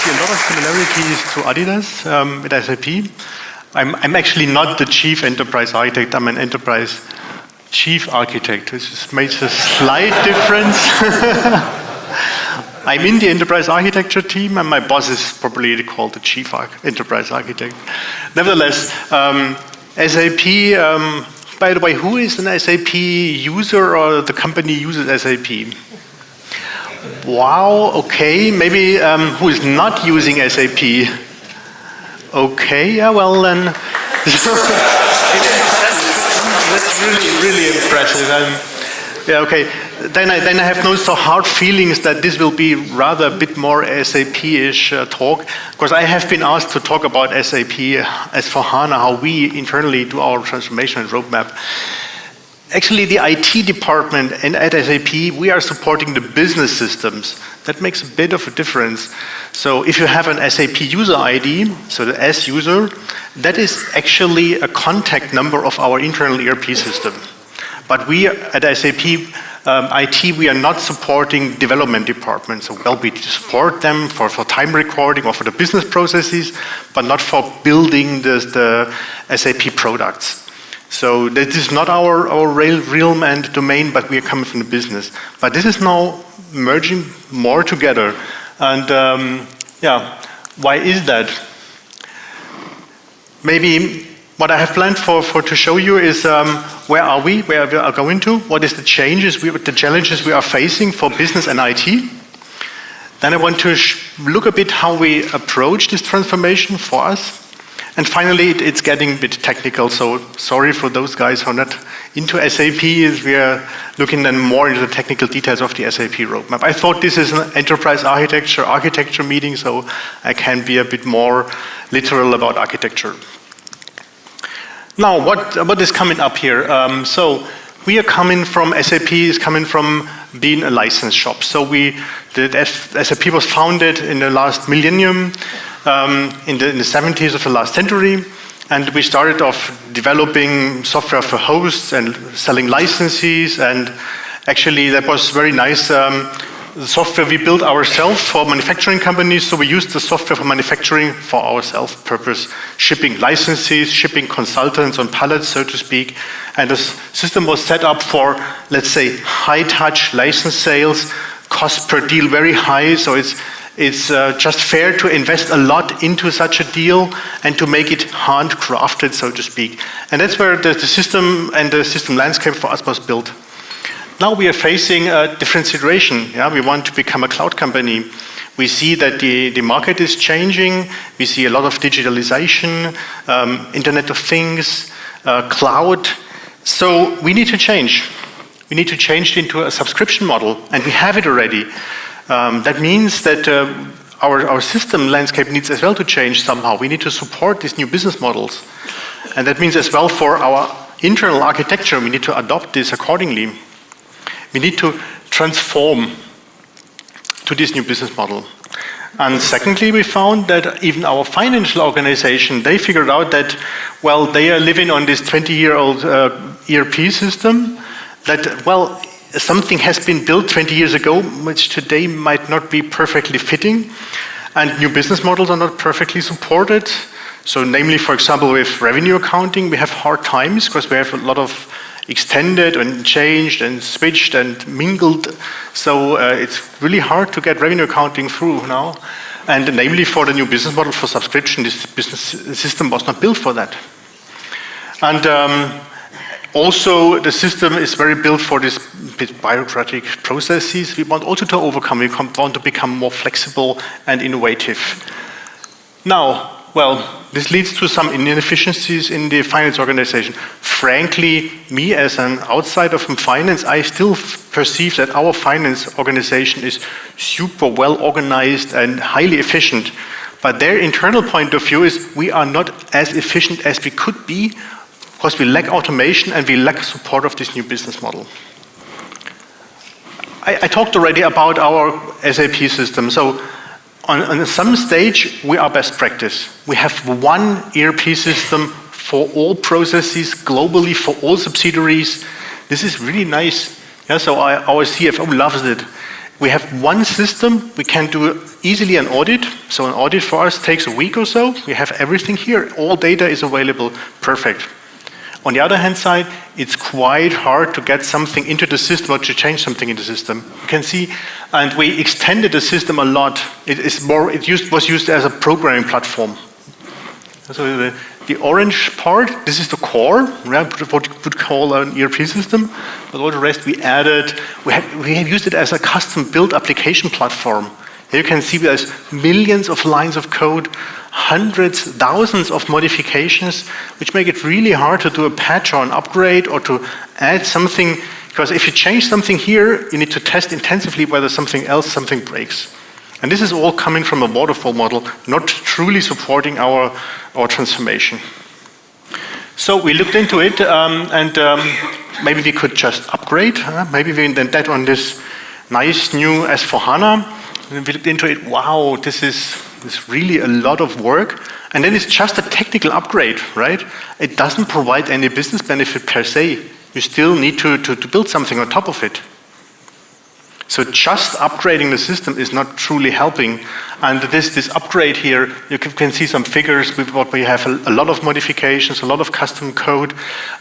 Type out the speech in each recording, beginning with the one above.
see a lot of similarities to Adidas with SAP. I'm actually not the chief enterprise architect. I'm an enterprise chief architect, which makes a slight difference. I'm in the enterprise architecture team, and my boss is probably called the chief enterprise architect. Nevertheless, SAP, by the way, who is an SAP user or the company uses SAP? Wow, okay, maybe who is not using SAP? Okay, yeah, well then. That's really impressive. Yeah, okay. Then I have no so hard feelings that this will be rather a bit more SAP-ish talk, because I have been asked to talk about SAP as for HANA, how we internally do our transformation and roadmap. Actually, the IT department and at SAP, we are supporting the business systems. That makes a bit of a difference. So if you have an SAP user ID, so the S user, that is actually a contact number of our internal ERP system. But we at SAP IT, we are not supporting development departments. So well, we support them for time recording or for the business processes, but not for building the SAP products. So this is not our realm and domain, but we are coming from the business. But this is now merging more together. And yeah, why is that? Maybe what I have planned to show you is where are we are going to, what is the challenges we are facing for business and IT. Then I want to look a bit how we approach this transformation for us. And finally, it's getting a bit technical, so sorry for those guys who are not into SAP, as we are looking then more into the technical details of the SAP roadmap. I thought this is an enterprise architecture meeting, so I can be a bit more literal about architecture. Now, what is coming up here? So we are coming from, SAP is coming from being a license shop. So SAP was founded in the last millennium, in the 70s of the last century, and we started off developing software for hosts and selling licenses, and actually that was very nice. The software we built ourselves for manufacturing companies, so we used the software for manufacturing for our self-purpose, shipping licenses, shipping consultants on pallets, so to speak, and the system was set up for, let's say, high-touch license sales, cost per deal very high, so it's just fair to invest a lot into such a deal and to make it handcrafted, so to speak. And that's where the system and the system landscape for us was built. Now we are facing a different situation. Yeah? We want to become a cloud company. We see that the market is changing. We see a lot of digitalization, Internet of Things, cloud. So we need to change. We need to change into a subscription model, and we have it already. That means that our system landscape needs as well to change somehow. We need to support these new business models. And that means as well for our internal architecture, we need to adopt this accordingly. We need to transform to this new business model. And secondly, we found that even our financial organization, they figured out that, well, they are living on this 20-year-old ERP system that, well, something has been built 20 years ago, which today might not be perfectly fitting, and new business models are not perfectly supported. So namely, for example, with revenue accounting, we have hard times because we have a lot of extended and changed and switched and mingled. So it's really hard to get revenue accounting through now. And namely for the new business model for subscription, this business system was not built for that. And also, the system is very built for this bit bureaucratic processes. We want also to overcome. We want to become more flexible and innovative. Now, well, this leads to some inefficiencies in the finance organization. Frankly, me as an outsider from finance, I still perceive that our finance organization is super well organized and highly efficient. But their internal point of view is we are not as efficient as we could be because we lack automation and we lack support of this new business model. I talked already about our SAP system. So on some stage, we are best practice. We have one ERP system for all processes globally, for all subsidiaries. This is really nice. Yeah, so our CFO loves it. We have one system, we can do easily an audit. So an audit for us takes a week or so. We have everything here, all data is available, perfect. On the other hand side, it's quite hard to get something into the system or to change something in the system. You can see, and we extended the system a lot. Was used as a programming platform. So the orange part, this is the core, right, what you would call an ERP system, but all the rest we added, we have used it as a custom built application platform. Here you can see there's millions of lines of code, hundreds, thousands of modifications, which make it really hard to do a patch or an upgrade or to add something, because if you change something here, you need to test intensively whether something breaks. And this is all coming from a waterfall model, not truly supporting our transformation. So we looked into it, and maybe we could just upgrade. Maybe we invent that on this nice new S/4HANA. And we looked into it, wow, this is really a lot of work. And then it's just a technical upgrade, right? It doesn't provide any business benefit per se. You still need to build something on top of it. So just upgrading the system is not truly helping. And this upgrade here, you can see some figures with what we have, a lot of modifications, a lot of custom code,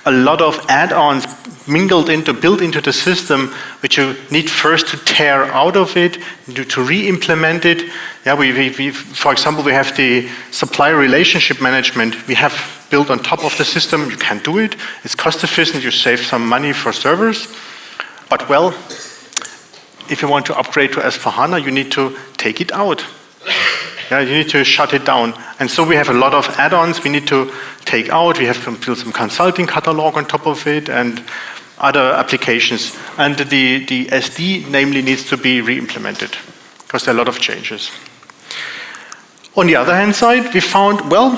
a lot of add-ons built into the system, which you need first to tear out of it, to re-implement it. Yeah, for example, we have the supplier relationship management. We have built on top of the system. You can do it. It's cost efficient. You save some money for servers. But well, if you want to upgrade to S/4HANA, you need to take it out. Yeah, you need to shut it down. And so we have a lot of add-ons we need to take out. We have to build some consulting catalog on top of it and other applications. And the SD, namely, needs to be re-implemented because there are a lot of changes. On the other hand side, we found, well,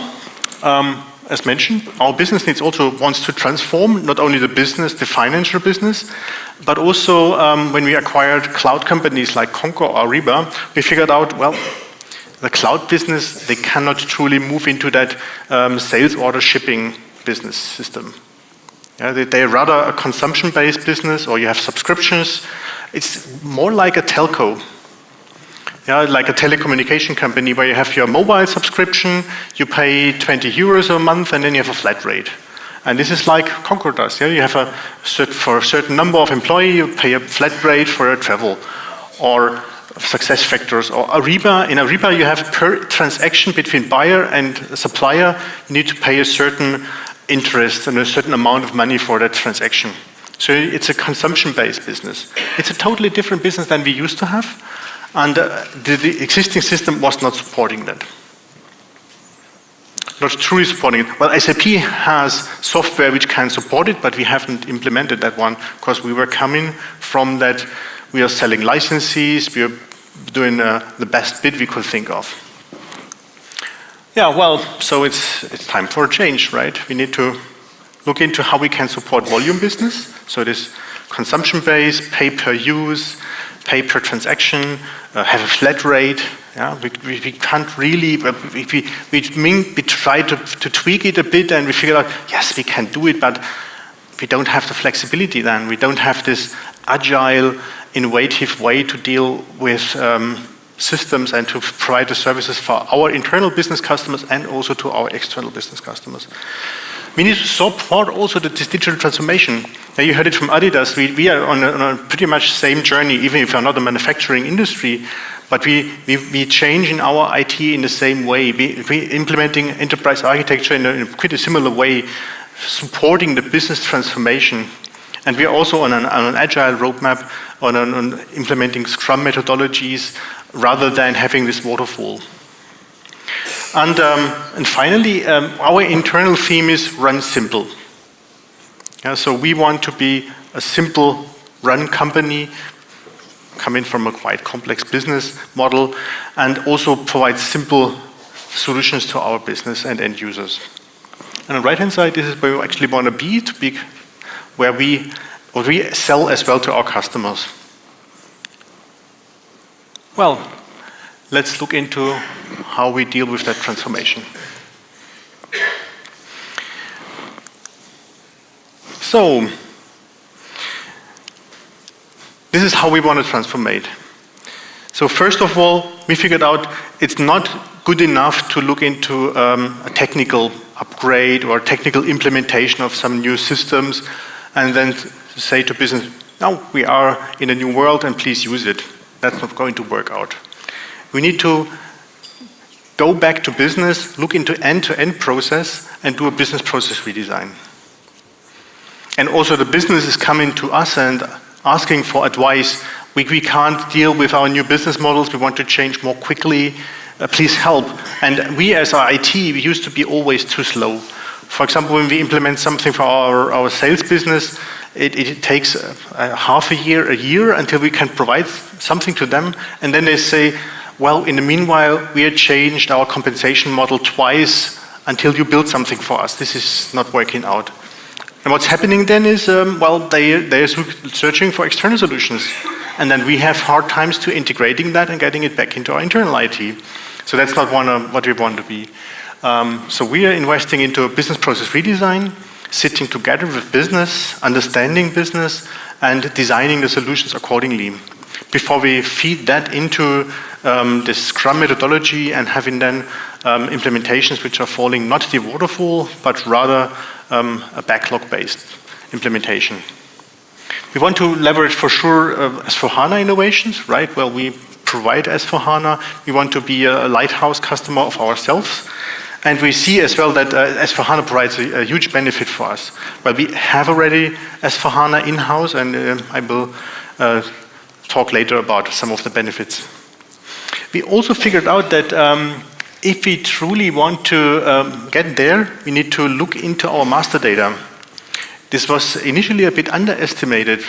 as mentioned, our business needs also wants to transform not only the business, the financial business, but also when we acquired cloud companies like Concur or Ariba, we figured out, well, the cloud business, they cannot truly move into that sales order shipping business system. Yeah, they're rather a consumption-based business, or you have subscriptions. It's more like a telco. Yeah, like a telecommunication company where you have your mobile subscription, you pay 20 euros a month, and then you have a flat rate. And this is like Concur does. Yeah? You have for a certain number of employees, you pay a flat rate for your travel, or success factors, or Ariba. In Ariba, you have per transaction between buyer and supplier, you need to pay a certain interest and a certain amount of money for that transaction. So it's a consumption-based business. It's a totally different business than we used to have. And the existing system was not supporting that. Not truly supporting it. Well, SAP has software which can support it, but we haven't implemented that one because we were coming from that. We are selling licenses, we are doing the best bid we could think of. Yeah, well, so it's time for a change, right? We need to look into how we can support volume business. So this consumption-based, pay per use, pay per transaction, have a flat rate. Yeah, we can't really, we try to tweak it a bit and we figure out, yes, we can do it, but we don't have the flexibility then. We don't have this agile, innovative way to deal with systems and to provide the services for our internal business customers and also to our external business customers. We need to support also this digital transformation. Now you heard it from Adidas. We are on a pretty much same journey, even if we're not a manufacturing industry, but we change in our IT in the same way. We implementing enterprise architecture in a pretty similar way, supporting the business transformation. And we are also on an agile roadmap on implementing Scrum methodologies rather than having this waterfall. And finally, our internal theme is run simple. Yeah, so we want to be a simple run company, coming from a quite complex business model, and also provide simple solutions to our business and end users. And on the right-hand side, this is where we actually want to be where we sell as well to our customers. Well, let's look into how we deal with that transformation. So, this is how we want to transform it. So first of all, we figured out it's not good enough to look into a technical upgrade or technical implementation of some new systems and then say to business, now we are in a new world and please use it. That's not going to work out. We need to go back to business, look into end-to-end process and do a business process redesign. And also the business is coming to us and asking for advice. We can't deal with our new business models. We want to change more quickly. Please help. And we as our IT, we used to be always too slow. For example, when we implement something for our sales business, it takes half a year until we can provide something to them. And then they say, well, in the meanwhile, we had changed our compensation model twice until you build something for us. This is not working out. And what's happening then is, they're searching for external solutions. And then we have hard times to integrating that and getting it back into our internal IT. So that's not what we want to be. So we are investing into a business process redesign, sitting together with business, understanding business, and designing the solutions accordingly. Before we feed that into the Scrum methodology and having then implementations which are falling not the waterfall, but rather a backlog-based implementation. We want to leverage for sure S/4HANA innovations, right? Well, we provide S/4HANA. We want to be a lighthouse customer of ourselves. And we see as well that S/4HANA provides a huge benefit for us. Well, we have already S/4HANA in-house, and I will talk later about some of the benefits. We also figured out that if we truly want to get there, we need to look into our master data. This was initially a bit underestimated,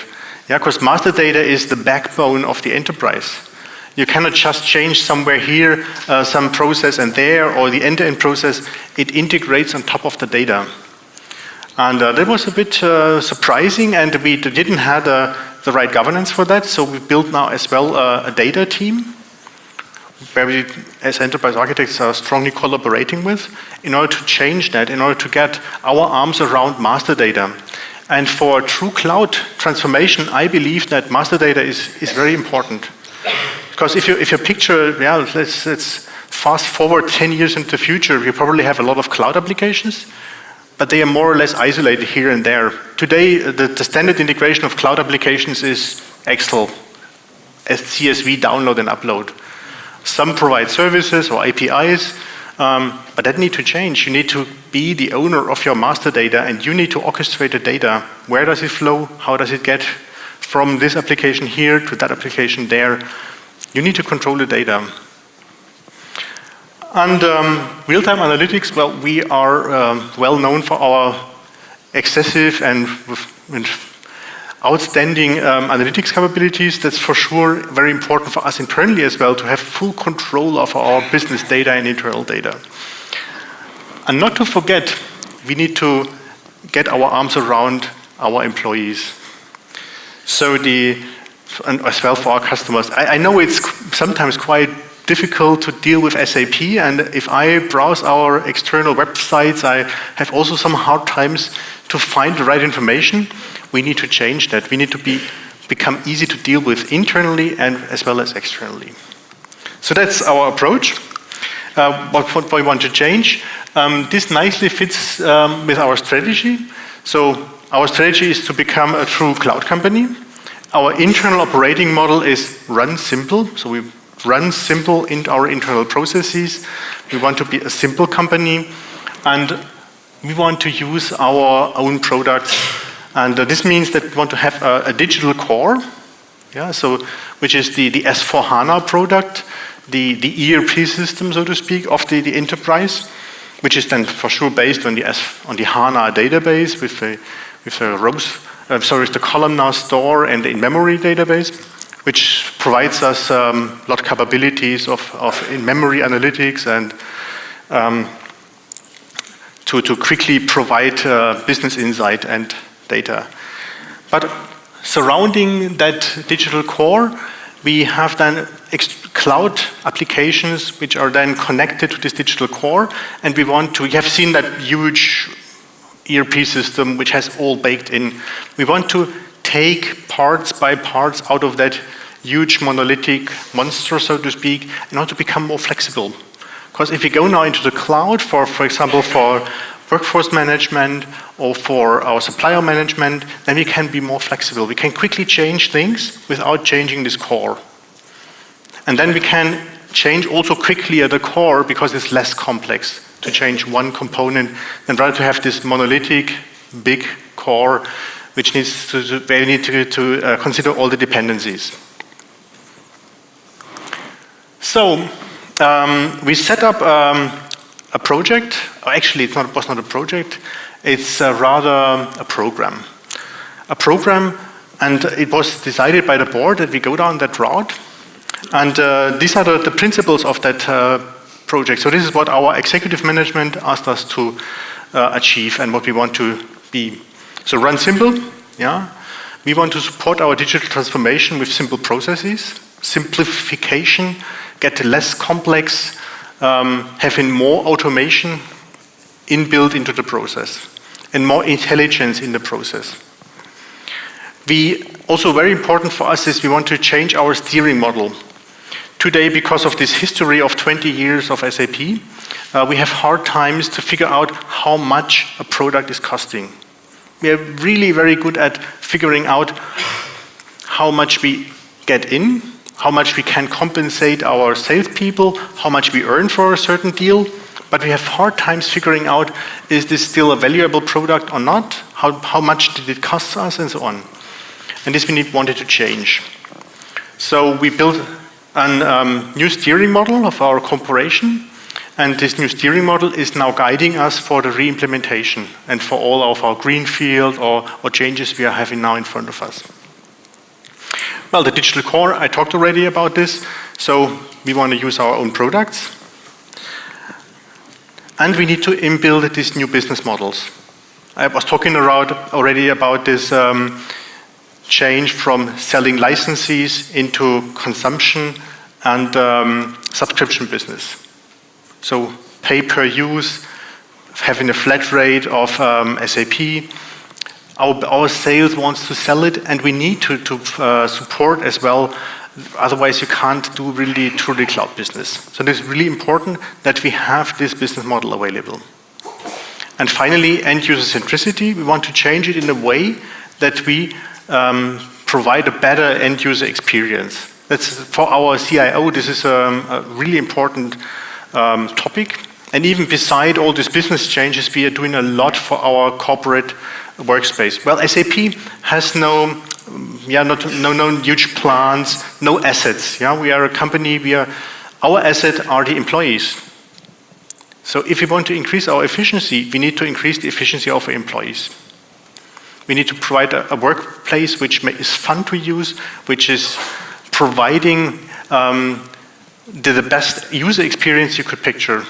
because master data is the backbone of the enterprise. You cannot just change somewhere here, some process and there, or the end-to-end process. It integrates on top of the data. And that was a bit surprising, and we didn't have the right governance for that, so we built now as well a data team, where we, as enterprise architects, are strongly collaborating with, in order to change that, in order to get our arms around master data. And for true cloud transformation, I believe that master data is very important. Because if you picture, let's fast forward 10 years into the future, we probably have a lot of cloud applications, but they are more or less isolated here and there. Today, the standard integration of cloud applications is Excel, as CSV download and upload. Some provide services or APIs, but that need to change. You need to be the owner of your master data, and you need to orchestrate the data. Where does it flow? How does it get from this application here to that application there? You need to control the data. And real-time analytics, well, we are well known for our excessive and outstanding analytics capabilities. That's for sure very important for us internally as well, to have full control of our business data and internal data. And not to forget, we need to get our arms around our employees. So and as well for our customers. I know it's sometimes quite difficult to deal with SAP, and if I browse our external websites, I have also some hard times to find the right information. We need to change that. We need to become easy to deal with internally and as well as externally. So that's our approach. What we want to change. This nicely fits with our strategy. So our strategy is to become a true cloud company. Our internal operating model is run simple. So we run simple in our internal processes. We want to be a simple company, and we want to use our own products. And this means that we want to have a digital core, which is the S/4HANA product, the ERP system, so to speak, of the enterprise, which is then for sure based on the HANA database with the columnar store and the in-memory database, which provides us a lot of capabilities of in-memory analytics and to quickly provide business insight and data. But surrounding that digital core, we have then cloud applications which are then connected to this digital core, and we have seen that huge ERP system which has all baked in. We want to take parts by parts out of that huge monolithic monster, so to speak, in order to become more flexible. Because if we go now into the cloud, for example, for workforce management or for our supplier management, then we can be more flexible. We can quickly change things without changing this core. And then we can change also quickly at the core because it's less complex to change one component than rather to have this monolithic, big core which needs to consider all the dependencies. So we set up a project. Actually, it was not a project. It's rather a program. A program, and it was decided by the board that we go down that route. And these are the principles of that project. So this is what our executive management asked us to achieve and what we want to be. So run simple, yeah. We want to support our digital transformation with simple processes, simplification, get less complex, having more automation inbuilt into the process, and more intelligence in the process. Also very important for us is we want to change our steering model. Today, because of this history of 20 years of SAP, we have hard times to figure out how much a product is costing. We are really very good at figuring out how much we get in, how much we can compensate our salespeople, how much we earn for a certain deal, but we have hard times figuring out, is this still a valuable product or not? How much did it cost us, and so on. And this we wanted to change. So we built a new steering model of our corporation, and this new steering model is now guiding us for the re-implementation and for all of our greenfield or changes we are having now in front of us. Well, the digital core, I talked already about this. So we want to use our own products. And we need to inbuild these new business models. I was talking already about this change from selling licenses into consumption and subscription business. So pay per use, having a flat rate of SAP. Our sales wants to sell it, and we need to support as well. Otherwise, you can't do really truly cloud business. So it's really important that we have this business model available. And finally, end-user centricity. We want to change it in a way that we provide a better end-user experience. That's for our CIO. This is a really important topic. And even beside all these business changes, we are doing a lot for our corporate workspace. Well, SAP has no huge plans, no assets. Yeah, we are a company. Our asset are the employees. So if we want to increase our efficiency, we need to increase the efficiency of our employees. We need to provide a workplace which is fun to use, which is providing the best user experience you could picture.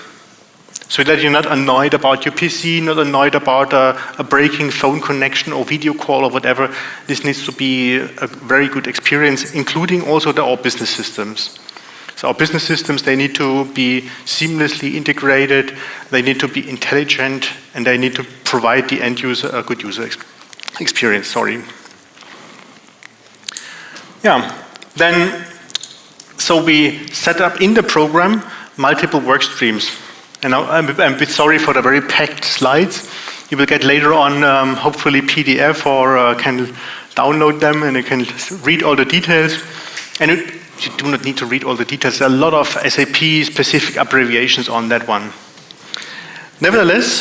So that you're not annoyed about your PC, not annoyed about a breaking phone connection or video call or whatever. This needs to be a very good experience, including also our business systems. So our business systems, they need to be seamlessly integrated, they need to be intelligent, and they need to provide the end user a good user experience. Yeah, then, so we set up in the program multiple work streams. And I'm a bit sorry for the very packed slides. You will get later on, hopefully, PDF, or can download them and you can read all the details. And you do not need to read all the details. There are a lot of SAP-specific abbreviations on that one. Nevertheless,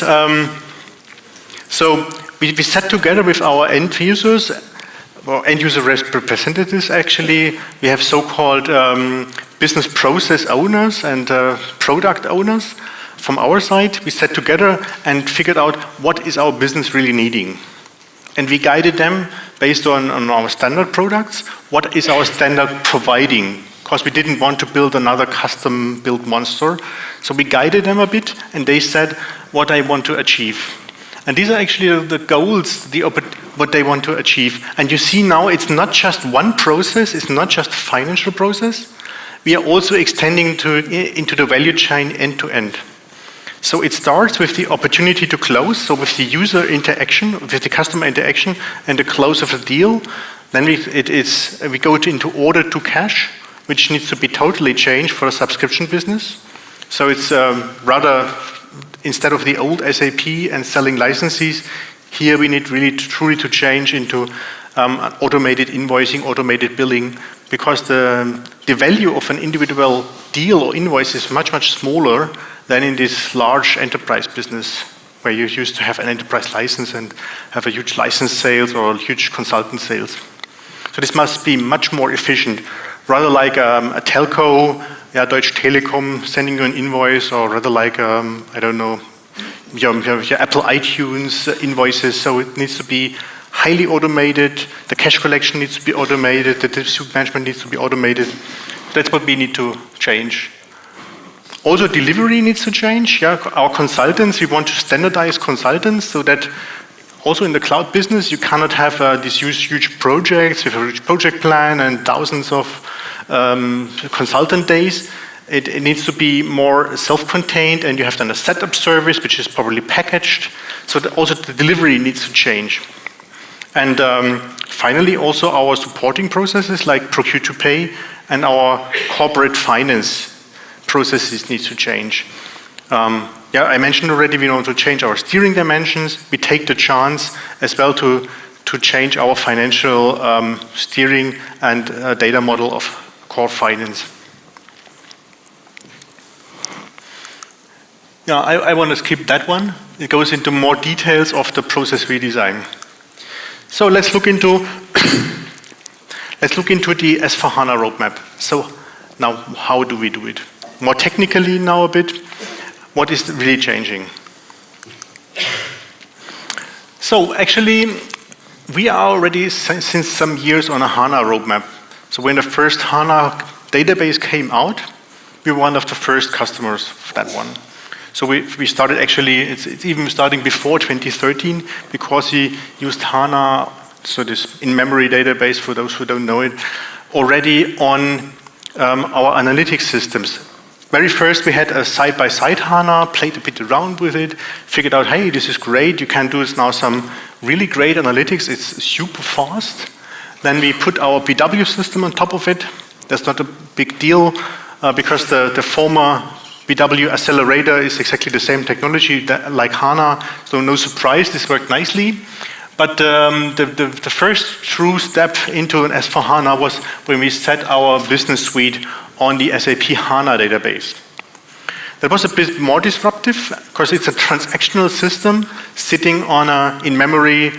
so we sat together with our end users, or end user representatives actually. We have so-called business process owners and product owners. From our side, we sat together and figured out what is our business really needing. And we guided them based on our standard products, what is our standard providing, because we didn't want to build another custom-built monster. So we guided them a bit, and they said what they want to achieve. And these are actually the goals, what they want to achieve. And you see now, it's not just one process, it's not just a financial process. We are also extending into the value chain end to end. So it starts with the opportunity to close, so with the user interaction, with the customer interaction, and the close of the deal. Then we go into order to cash, which needs to be totally changed for a subscription business. So it's rather, instead of the old SAP and selling licenses, here we need really truly to change into automated invoicing, automated billing, because the value of an individual deal or invoice is much, much smaller than in this large enterprise business where you used to have an enterprise license and have a huge license sales or huge consultant sales. So this must be much more efficient, rather like a telco, Deutsche Telekom sending you an invoice, or rather like, I don't know, your Apple iTunes invoices. So it needs to be highly automated, the cash collection needs to be automated, the dispute management needs to be automated. That's what we need to change. Also, delivery needs to change. Our consultants, we want to standardize consultants so that also in the cloud business, you cannot have these huge projects with a huge project plan and thousands of consultant days. It needs to be more self-contained, and you have then a setup service, which is probably packaged. So also the delivery needs to change. And finally, also our supporting processes like procure to pay and our corporate finance processes need to change. I mentioned already we want to change our steering dimensions. We take the chance as well to change our financial steering and data model of core finance. I want to skip that one. It goes into more details of the process redesign. So let's look into the S/4HANA roadmap. So now, how do we do it? More technically now a bit, what is really changing? So actually, we are already since some years on a HANA roadmap. So when the first HANA database came out, we were one of the first customers of that one. So we started actually, it's even starting before 2013, because we used HANA, so this in-memory database for those who don't know it, already on our analytics systems. Very first we had a side-by-side HANA, played a bit around with it, figured out, hey, this is great, you can do now some really great analytics, it's super fast. Then we put our BW system on top of it. That's not a big deal, because the former BW accelerator is exactly the same technology like HANA, so no surprise, this worked nicely. But the first true step into an S/4HANA was when we set our business suite on the SAP HANA database. That was a bit more disruptive, because it's a transactional system sitting on in-memory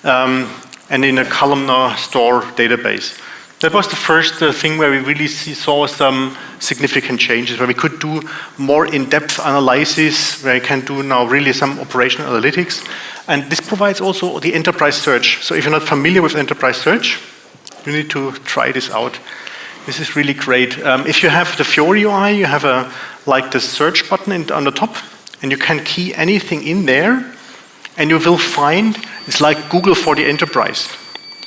and in a columnar store database. That was the first thing where we really saw some significant changes, where we could do more in-depth analysis, where we can do now really some operational analytics. And this provides also the enterprise search. So if you're not familiar with enterprise search, you need to try this out. This is really great. If you have the Fiori UI, you have like the search button on the top, and you can key anything in there, and you will find, it's like Google for the enterprise.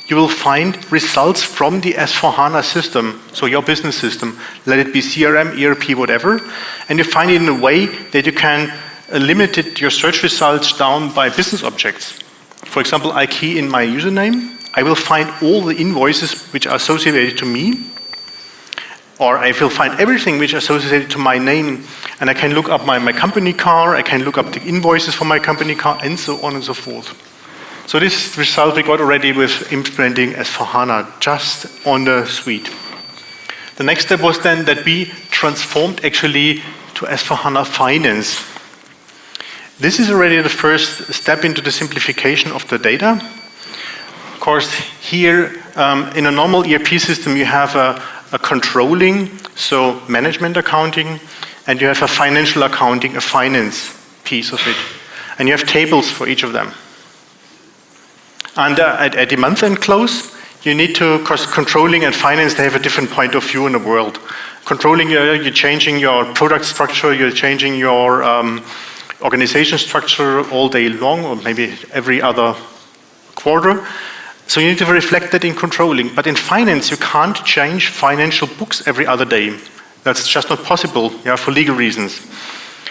You will find results from the S/4HANA system, so your business system, let it be CRM, ERP, whatever, and you find it in a way that you can limit your search results down by business objects. For example, I key in my username, I will find all the invoices which are associated to me, or I will find everything which is associated to my name, and I can look up my company car, I can look up the invoices for my company car, and so on and so forth. So this result we got already with implementing S/4HANA just on the suite. The next step was then that we transformed actually to S/4HANA Finance. This is already the first step into the simplification of the data. Of course, here in a normal ERP system you have a controlling, so management accounting, and you have a financial accounting, a finance piece of it. And you have tables for each of them. And at the month-end close, you need to, because controlling and finance, they have a different point of view in the world. Controlling, you're changing your product structure, you're changing your organization structure all day long, or maybe every other quarter. So you need to reflect that in controlling. But in finance, you can't change financial books every other day. That's just not possible, for legal reasons.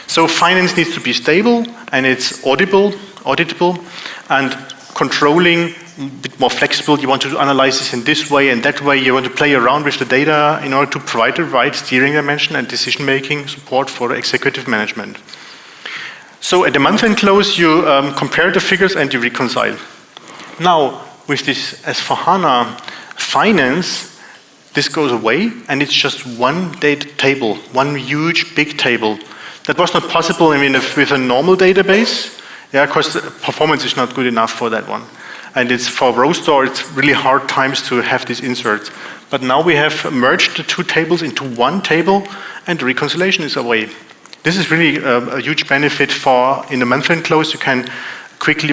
So finance needs to be stable, and it's auditable, and controlling a bit more flexible. You want to analyze this in this way and that way. You want to play around with the data in order to provide the right steering dimension and decision-making support for executive management. So at the month-end close, you compare the figures and you reconcile. Now, with this S/4HANA Finance, this goes away, and it's just one data table, one huge, big table. That was not possible, with a normal database, because the performance is not good enough for that one. And it's for row store, it's really hard times to have these inserts. But now we have merged the two tables into one table, and the reconciliation is away. This is really a huge benefit for in the month-end close. You can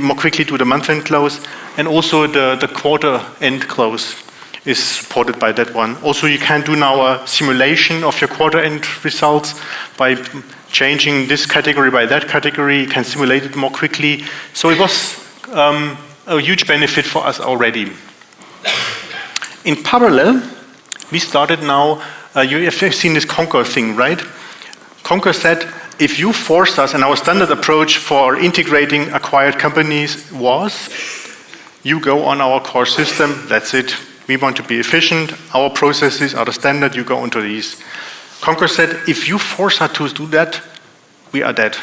more quickly do the month-end close, and also the quarter-end close is supported by that one. Also, you can do now a simulation of your quarter-end results by changing this category by that category. You can simulate it more quickly. So it was a huge benefit for us already. In parallel, we started now, you have seen this Concur thing, right? Concur said, if you force us, and our standard approach for integrating acquired companies was, you go on our core system, that's it. We want to be efficient, our processes are the standard, you go onto these. Concur said, if you force us to do that, we are dead.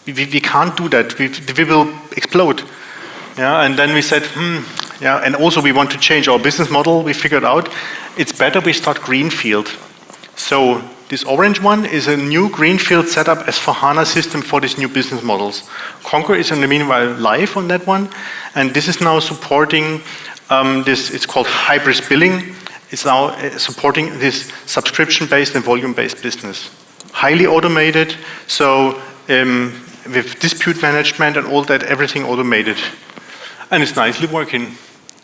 We can't do that, we will explode. Yeah, and then we said, and also we want to change our business model. We figured out it's better we start greenfield. So this orange one is a new greenfield setup as for HANA system for these new business models. Concur is in the meanwhile live on that one, and this is now supporting it's called hybrid billing. It's now supporting this subscription-based and volume-based business. Highly automated, so with dispute management and all that, everything automated. And it's nicely working.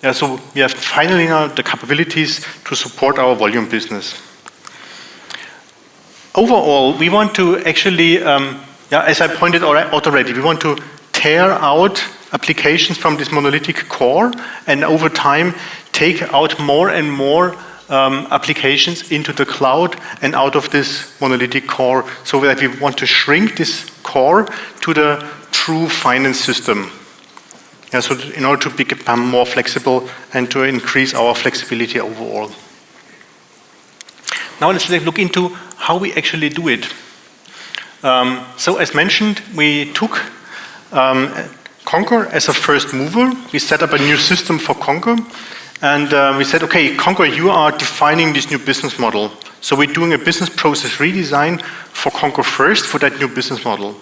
Yeah, so we have finally now the capabilities to support our volume business. Overall, we want to actually, as I pointed out already, we want to tear out applications from this monolithic core and over time take out more and more applications into the cloud and out of this monolithic core, so that we want to shrink this core to the true finance system. Yeah, so in order to become more flexible and to increase our flexibility overall. Now let's look into how we actually do it. So as mentioned, we took Concur as a first mover. We set up a new system for Concur, and we said, okay, Concur, you are defining this new business model. So we're doing a business process redesign for Concur first for that new business model.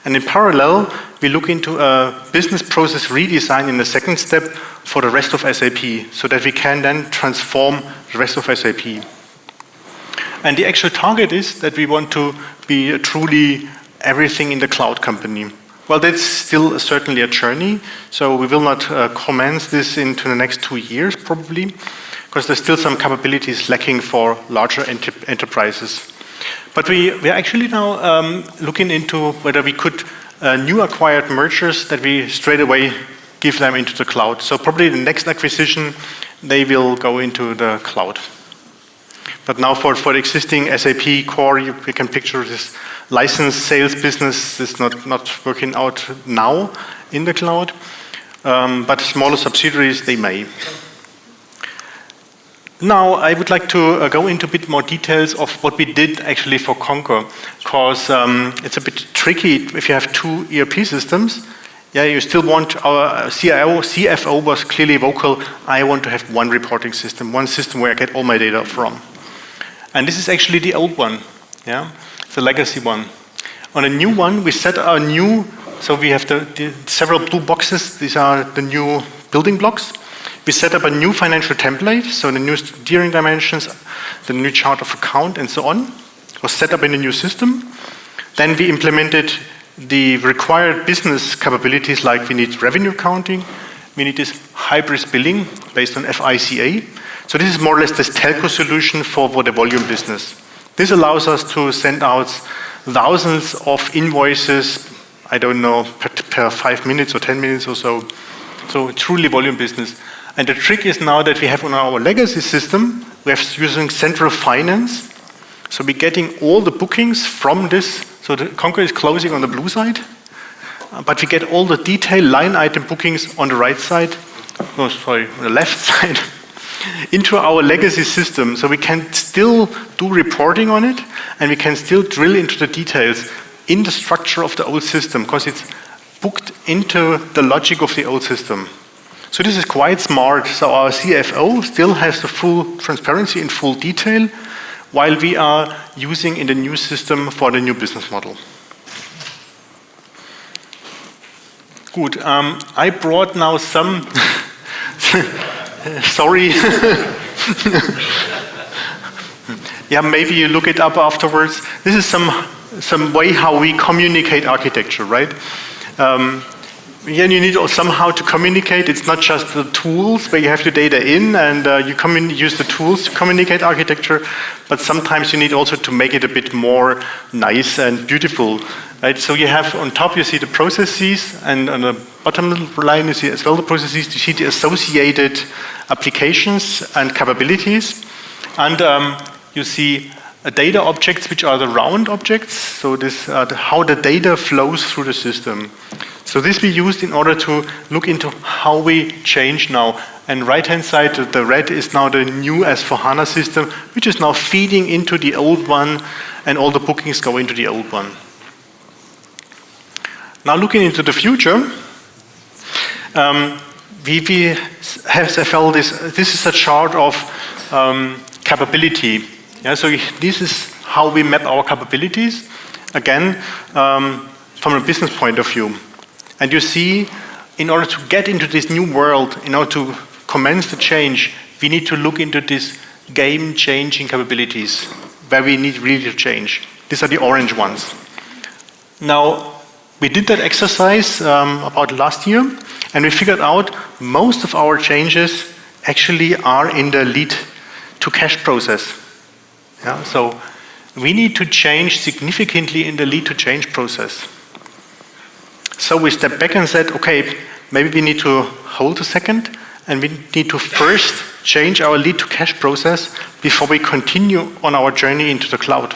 And in parallel, we look into a business process redesign in the second step for the rest of SAP, so that we can then transform the rest of SAP. And the actual target is that we want to be a truly everything in the cloud company. Well, that's still certainly a journey, so we will not commence this into the next 2 years probably, because there's still some capabilities lacking for larger enterprises. But we are actually now looking into whether we could new acquired mergers that we straight away give them into the cloud. So probably the next acquisition, they will go into the cloud. But now for the existing SAP core, you can picture this license sales business is not working out now in the cloud, but smaller subsidiaries, they may. Now I would like to go into a bit more details of what we did actually for Concur, because it's a bit tricky if you have two ERP systems. Yeah, you still want, our CFO was clearly vocal, I want to have one reporting system, one system where I get all my data from. And this is actually the old one, yeah, the legacy one. On a new one, we set our new, so we have the several blue boxes, these are the new building blocks. We set up a new financial template, so the new steering dimensions, the new chart of account, and so on, was set up in a new system. Then we implemented the required business capabilities, like we need revenue accounting, we need this hybrid billing based on FICA. So this is more or less this telco solution for the volume business. This allows us to send out thousands of invoices, I don't know, per 5 minutes or 10 minutes or so. So truly volume business. And the trick is now that we have on our legacy system, we are using central finance. So we're getting all the bookings from this. So the Concur is closing on the blue side, but we get all the detailed line item bookings on the right side. on the left side, into our legacy system. So we can still do reporting on it, and we can still drill into the details in the structure of the old system, because it's booked into the logic of the old system. So this is quite smart. So our CFO still has the full transparency in full detail, while we are using in the new system for the new business model. Good. I brought now some. Sorry. Yeah, maybe you look it up afterwards. This is some way how we communicate architecture, right? Yeah, you need somehow to communicate. It's not just the tools where you have the data in and you use the tools to communicate architecture, but sometimes you need also to make it a bit more nice and beautiful, right? So you have on top, you see the processes, and on the bottom line, you see as well the processes. You see the associated applications and capabilities, and you see data objects, which are the round objects. So this how the data flows through the system. So this we used in order to look into how we change now. And right-hand side, the red is now the new S/4HANA system, which is now feeding into the old one, and all the bookings go into the old one. Now looking into the future, we have felt this is a chart of capability. Yeah, so this is how we map our capabilities, again, from a business point of view. And you see, in order to get into this new world, in order to commence the change, we need to look into these game-changing capabilities, where we need really to change. These are the orange ones. Now, we did that exercise about last year, and we figured out most of our changes actually are in the lead-to-cash process. Yeah, so we need to change significantly in the lead-to-change process. So we stepped back and said, okay, maybe we need to hold a second, and we need to first change our lead-to-cash process before we continue on our journey into the cloud.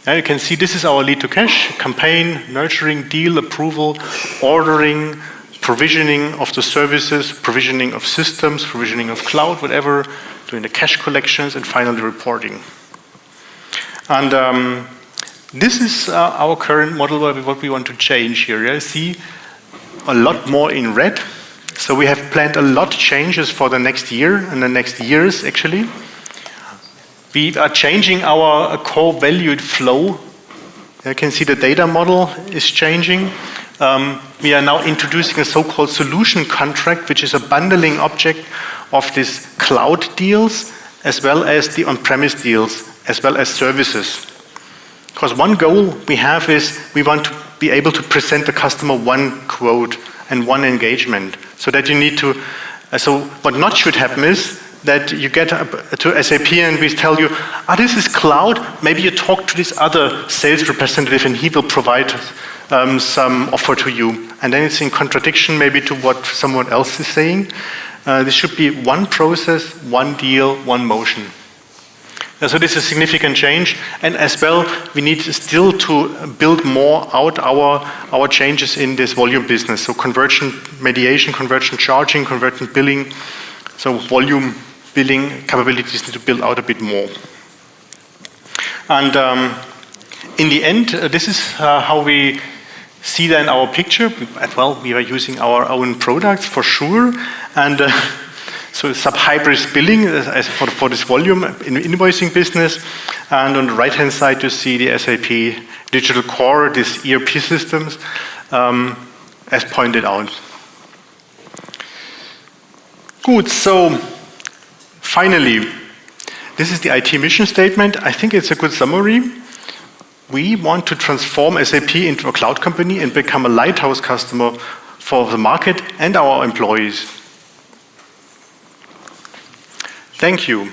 Now you can see this is our lead-to-cash: campaign, nurturing, deal, approval, ordering, provisioning of the services, provisioning of systems, provisioning of cloud, whatever, doing the cash collections, and finally reporting. And this is our current model, what we want to change here. You see a lot more in red. So we have planned a lot of changes for the next year and the next years, actually. We are changing our core valued flow. You can see the data model is changing. We are now introducing a so-called solution contract, which is a bundling object of these cloud deals, as well as the on-premise deals, as well as services. Because one goal we have is we want to be able to present the customer one quote and one engagement. So that you need to, so what not should happen is that you get to SAP and we tell you, this is cloud, maybe you talk to this other sales representative and he will provide some offer to you. And then it's in contradiction maybe to what someone else is saying. This should be one process, one deal, one motion. So this is a significant change, and as well, we need still to build more out our changes in this volume business. So conversion mediation, conversion charging, conversion billing, so volume billing capabilities need to build out a bit more. And in the end, this is how we see that in our picture. Well, we are using our own products for sure, and so sub-hybrid billing for this volume in invoicing business. And on the right-hand side, you see the SAP Digital Core, these ERP systems, as pointed out. Good, so finally, this is the IT mission statement. I think it's a good summary. We want to transform SAP into a cloud company and become a lighthouse customer for the market and our employees. Thank you.